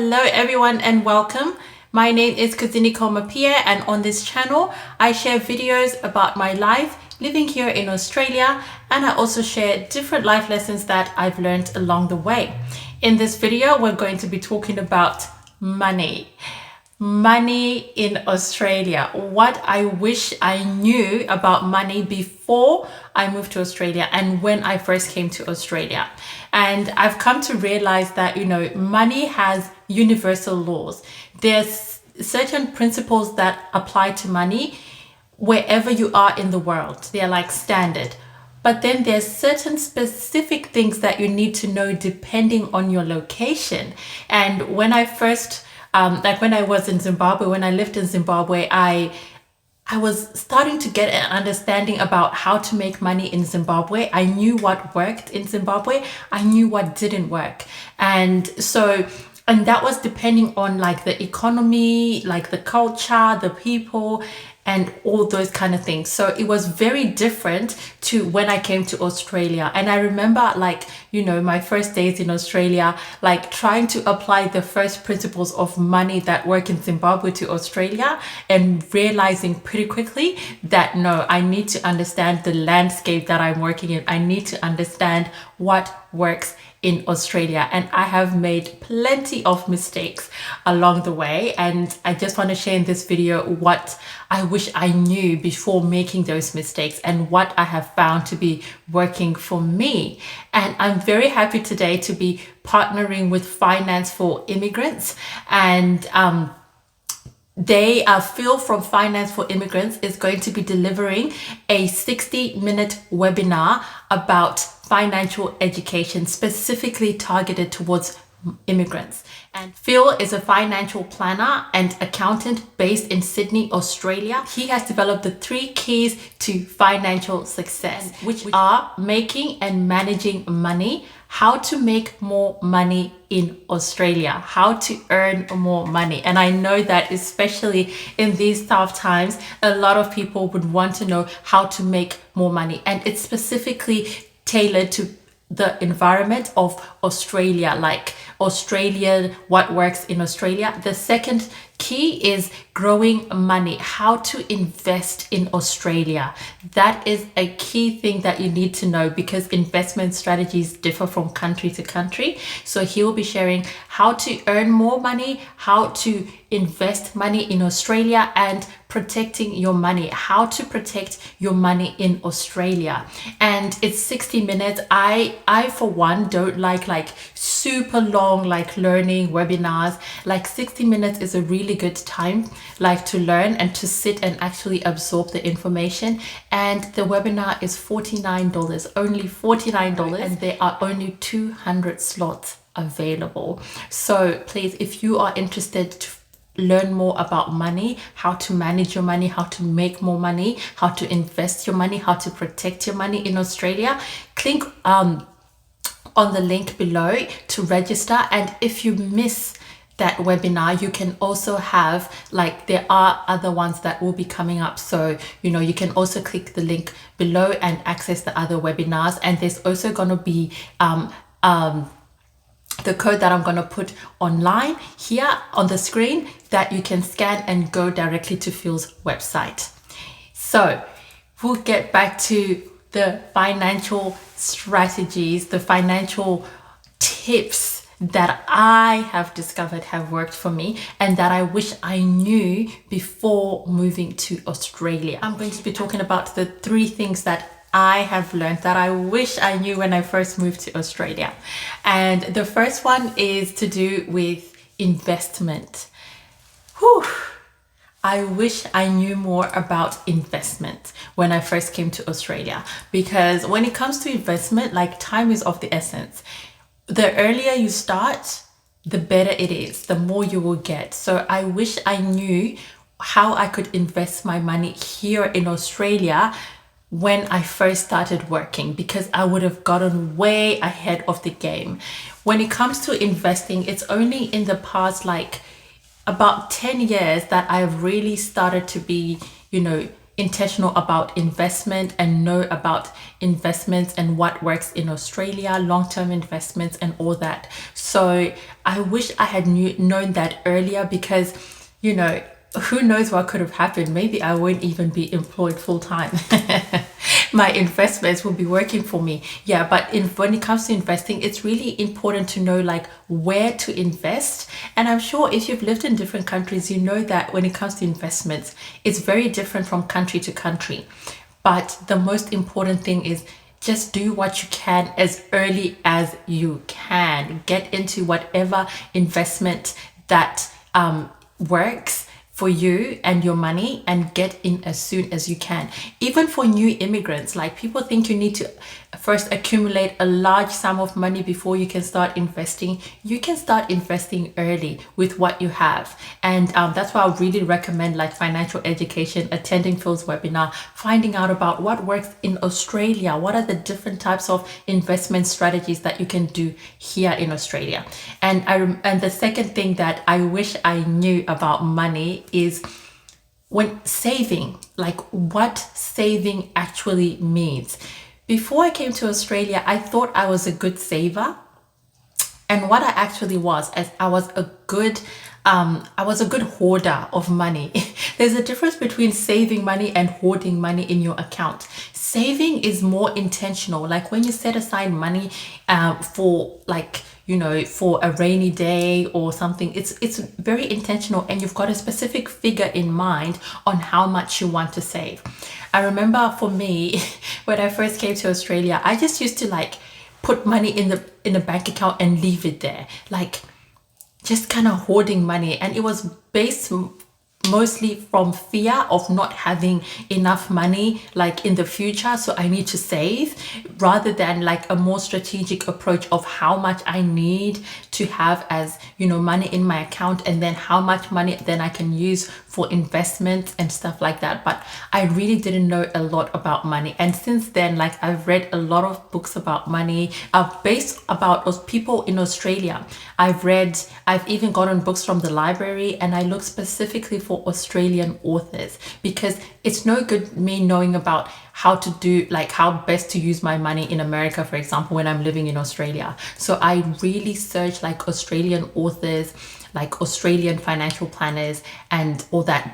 Hello everyone and welcome. My name is Kudzie Mapiye, and on this channel I share videos about my life living here in Australia, and I also share different life lessons that I've learned along the way. In this video we're going to be talking about money. Money in Australia. What I wish I knew about money before I moved to Australia and when I first came to Australia. And I've come to realize that, money has universal laws. There's certain principles that apply to money wherever you are in the world. They're like standard. But then there's certain specific things that you need to know depending on your location. And when I first when I was in Zimbabwe, when I lived in Zimbabwe, I was starting to get an understanding about how to make money in Zimbabwe. I knew what worked in Zimbabwe. I knew what didn't work. And that was depending on like the economy, like the culture, the people, and all those kind of things. So it was very different to when I came to Australia. And I remember my first days in Australia, like trying to apply the first principles of money that work in Zimbabwe to Australia, and realizing pretty quickly that no, I need to understand the landscape that I'm working in. I need to understand what works in Australia, and I have made plenty of mistakes along the way, and I just want to share in this video what I wish I knew before making those mistakes and what I have found to be working for me. And I'm very happy today to be partnering with Finance for Immigrants, and Phil from Finance for Immigrants is going to be delivering a 60-minute webinar about financial education specifically targeted towards immigrants. And Phil is a financial planner and accountant based in Sydney, Australia. He has developed the 3 keys to financial success, which are making and managing money, how to make more money in Australia, how to earn more money. And I know that especially in these tough times, a lot of people would want to know how to make more money. And it's specifically tailored to the environment of Australia, like Australian, what works in Australia. The second key is growing money, how to invest in Australia. That is a key thing that you need to know because investment strategies differ from country to country. So he will be sharing how to earn more money, how to invest money in Australia, and protecting your money, how to protect your money in Australia. And it's 60 minutes. I for one don't like super long learning webinars. 60 minutes is a really good time to learn and to sit and actually absorb the information. And the webinar is $49, only $49, and there are only 200 slots available. So please, if you are interested to learn more about money, how to manage your money, how to make more money, how to invest your money, how to protect your money in Australia, click on the link below to register. And if you miss that webinar, you can also have there are other ones that will be coming up, so you can also click the link below and access the other webinars. And there's also going to be the code that I'm going to put online here on the screen that you can scan and go directly to Phil's website. So we'll get back to the financial strategies, the financial tips that I have discovered have worked for me and that I wish I knew before moving to Australia. I'm going to be talking about the 3 things that I have learned that I wish I knew when I first moved to Australia. And the first one is to do with investment. I wish I knew more about investment when I first came to Australia, because when it comes to investment, time is of the essence. The earlier you start, the better it is, the more you will get. So I wish I knew how I could invest my money here in Australia when I first started working, because I would have gotten way ahead of the game. When it comes to investing, it's only in the past about 10 years that I've really started to be, intentional about investment and know about investments and what works in Australia, long-term investments and all that. So I wish I had known that earlier, because, you know, who knows what could have happened. Maybe I won't even be employed full time. My investments will be working for me. Yeah, but when it comes to investing, it's really important to know like where to invest. And I'm sure if you've lived in different countries, you know that when it comes to investments, it's very different from country to country. But the most important thing is just do what you can as early as you can. Get into whatever investment that works for you and your money, and get in as soon as you can. Even for new immigrants, like, people think you need to first accumulate a large sum of money before you can start investing. You can start investing early with what you have. And that's why I would really recommend like financial education, attending Phil's webinar, finding out about what works in Australia. What are the different types of investment strategies that you can do here in Australia? And the second thing that I wish I knew about money is when saving, like what saving actually means. Before I came to Australia, I thought I was a good saver. And what I actually was, as I was a good hoarder of money. There's a difference between saving money and hoarding money in your account. Saving is more intentional. Like when you set aside money for like, you know, for a rainy day or something, it's very intentional, and you've got a specific figure in mind on how much you want to save. I remember for me, when I first came to Australia, I just used to like put money in a bank account and leave it there, like just kind of hoarding money. And it was based mostly from fear of not having enough money like in the future, so I need to save, rather than like a more strategic approach of how much I need to have as, you know, money in my account, and then how much money then I can use for investments and stuff like that. But I really didn't know a lot about money. And since then, like, I've read a lot of books about money, based about people in Australia. I've even gotten books from the library, and I look specifically for Australian authors, because it's no good me knowing about how to do, like, how best to use my money in America, for example, when I'm living in Australia. So I really search like Australian authors, like Australian financial planners and all that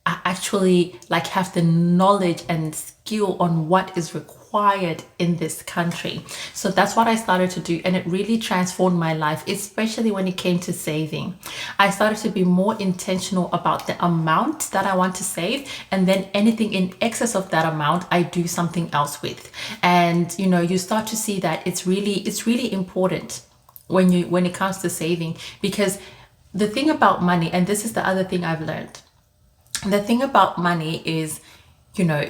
I actually like have the knowledge and skill on what is required in this country. So that's what I started to do, and it really transformed my life, especially when it came to saving. I started to be more intentional about the amount that I want to save, and then anything in excess of that amount I do something else with. And you know, you start to see that it's really important when it comes to saving, because the thing about money, and this is the other thing I've learned, the thing about money is, you know,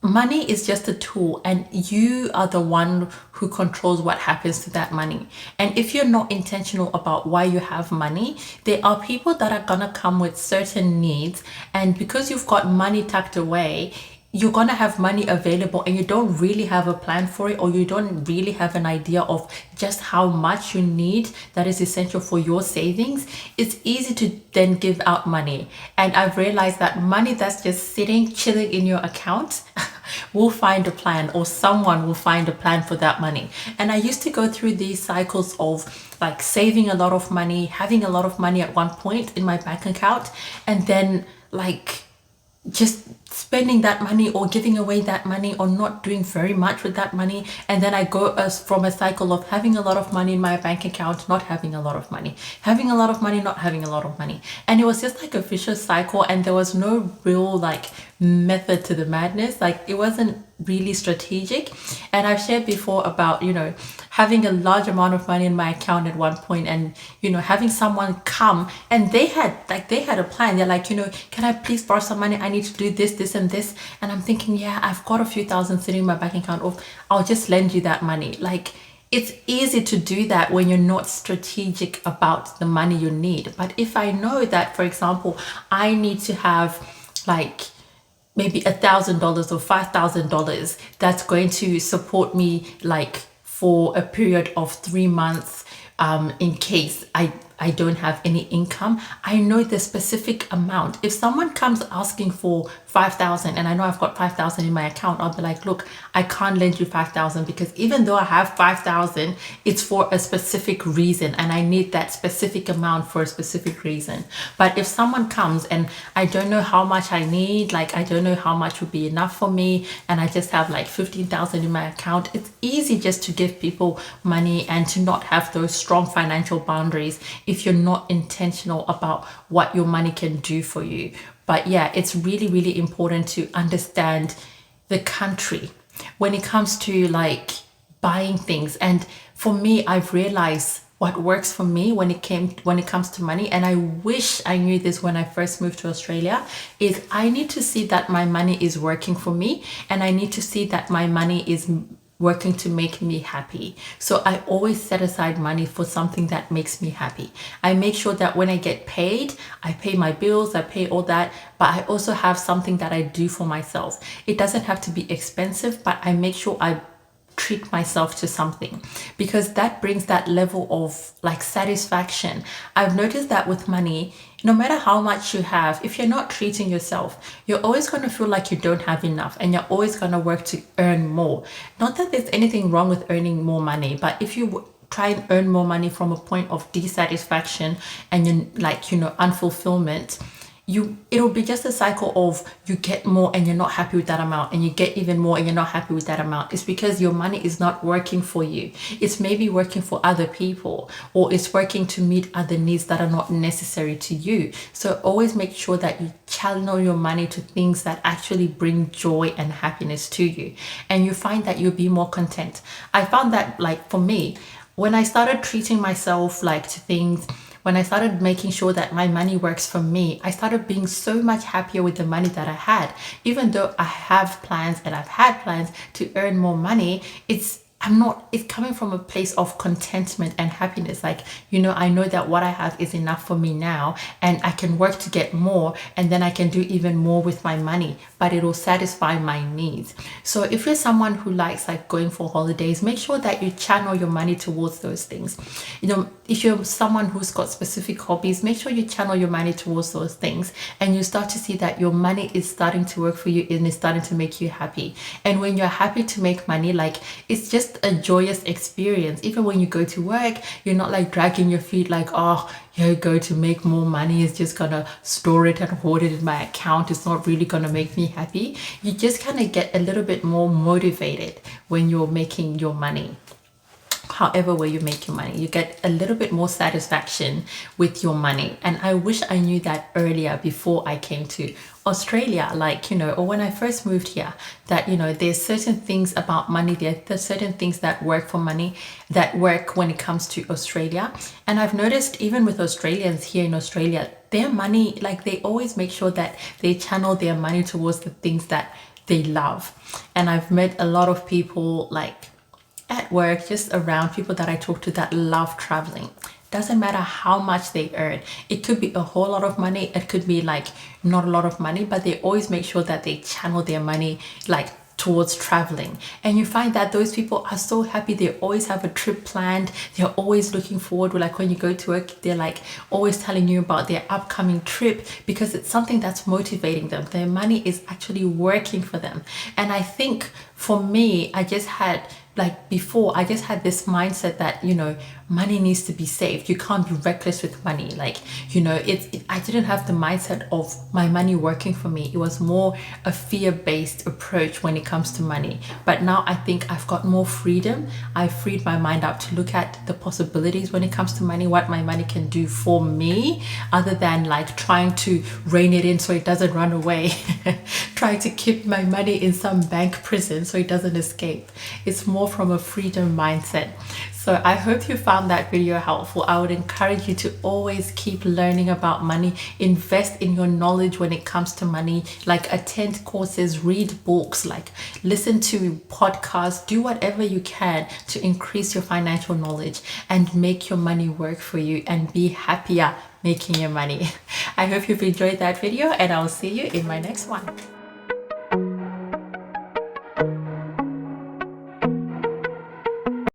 money is just a tool, and you are the one who controls what happens to that money. And if you're not intentional about why you have money, there are people that are gonna come with certain needs, and because you've got money tucked away, you're gonna have money available and you don't really have a plan for it, or you don't really have an idea of just how much you need that is essential for your savings. It's easy to then give out money. And I've realized that money that's just sitting, chilling in your account will find a plan, or someone will find a plan for that money. And I used to go through these cycles of like saving a lot of money, having a lot of money at one point in my bank account, and then like just spending that money or giving away that money or not doing very much with that money. And then I go from a cycle of having a lot of money in my bank account, not having a lot of money, having a lot of money, not having a lot of money. And it was just like a vicious cycle, and there was no real like method to the madness. Like, it wasn't really strategic. And I've shared before about, you know, having a large amount of money in my account at one point, and you know, having someone come and they had a plan. They're like, you know, can I please borrow some money? I need to do this and this. And I'm thinking, yeah, I've got a few thousand sitting in my bank account, or I'll just lend you that money. Like, it's easy to do that when you're not strategic about the money you need. But if I know that, for example, I need to have like maybe $1,000 or $5,000 that's going to support me like for a period of 3 months, in case I don't have any income, I know the specific amount. If someone comes asking for 5,000 and I know I've got 5,000 in my account, I'll be like, look, I can't lend you 5,000 because even though I have 5,000, it's for a specific reason and I need that specific amount for a specific reason. But if someone comes and I don't know how much I need, like I don't know how much would be enough for me, and I just have like 15,000 in my account, it's easy just to give people money and to not have those strong financial boundaries if you're not intentional about what your money can do for you. But yeah, it's really, really important to understand the country when it comes to like buying things. And for me, I've realized what works for me when it comes to money, and I wish I knew this when I first moved to Australia, is I need to see that my money is working for me, and I need to see that my money is working to make me happy. So I always set aside money for something that makes me happy. I make sure that when I get paid, I pay my bills, I pay all that, but I also have something that I do for myself. It doesn't have to be expensive, but I make sure I treat myself to something, because that brings that level of like satisfaction. I've noticed that with money, no matter how much you have, if you're not treating yourself, you're always going to feel like you don't have enough, and you're always going to work to earn more. Not that there's anything wrong with earning more money, but if you try and earn more money from a point of dissatisfaction and unfulfillment, it'll be just a cycle of you get more and you're not happy with that amount, and you get even more and you're not happy with that amount. It's because your money is not working for you. It's maybe working for other people, or it's working to meet other needs that are not necessary to you. So always make sure that you channel your money to things that actually bring joy and happiness to you, and you find that you'll be more content. I found that, like, for me, when I started treating myself like to things, when I started making sure that my money works for me, I started being so much happier with the money that I had. Even though I have plans and I've had plans to earn more money, it's coming from a place of contentment and happiness. Like, I know that what I have is enough for me now, and I can work to get more, and then I can do even more with my money, but it will satisfy my needs. So if you're someone who likes like going for holidays, make sure that you channel your money towards those things. If you're someone who's got specific hobbies, make sure you channel your money towards those things, and you start to see that your money is starting to work for you and is starting to make you happy. And when you're happy to make money, like, it's just a joyous experience. Even when you go to work, you're not like dragging your feet like, oh, you're going to make more money, it's just gonna store it and hoard it in my account, it's not really gonna make me happy. You just kind of get a little bit more motivated when you're making your money. However way you make your money, you get a little bit more satisfaction with your money. And I wish I knew that earlier, before I came to Australia, or when I first moved here, that there's certain things about money, there's certain things that work for money, that work when it comes to Australia. And I've noticed even with Australians here in Australia, their money, like, they always make sure that they channel their money towards the things that they love. And I've met a lot of people, like at work, just around people that I talk to, that love traveling. Doesn't matter how much they earn. It could be a whole lot of money, it could be like not a lot of money, but they always make sure that they channel their money like towards traveling. And you find that those people are so happy. They always have a trip planned, they're always looking forward. Like when you go to work, they're like always telling you about their upcoming trip, because it's something that's motivating them. Their money is actually working for them. And I think for me, I just had this mindset that money needs to be saved. You can't be reckless with money. I didn't have the mindset of my money working for me. It was more a fear-based approach when it comes to money. But now I think I've got more freedom. I've freed my mind up to look at the possibilities when it comes to money, what my money can do for me, other than like trying to rein it in so it doesn't run away, trying to keep my money in some bank prison so it doesn't escape. It's more from a freedom mindset. So I hope you found that video helpful. I would encourage you to always keep learning about money, invest in your knowledge when it comes to money, like attend courses, read books, like listen to podcasts, do whatever you can to increase your financial knowledge and make your money work for you and be happier making your money. I hope you've enjoyed that video, and I'll see you in my next one.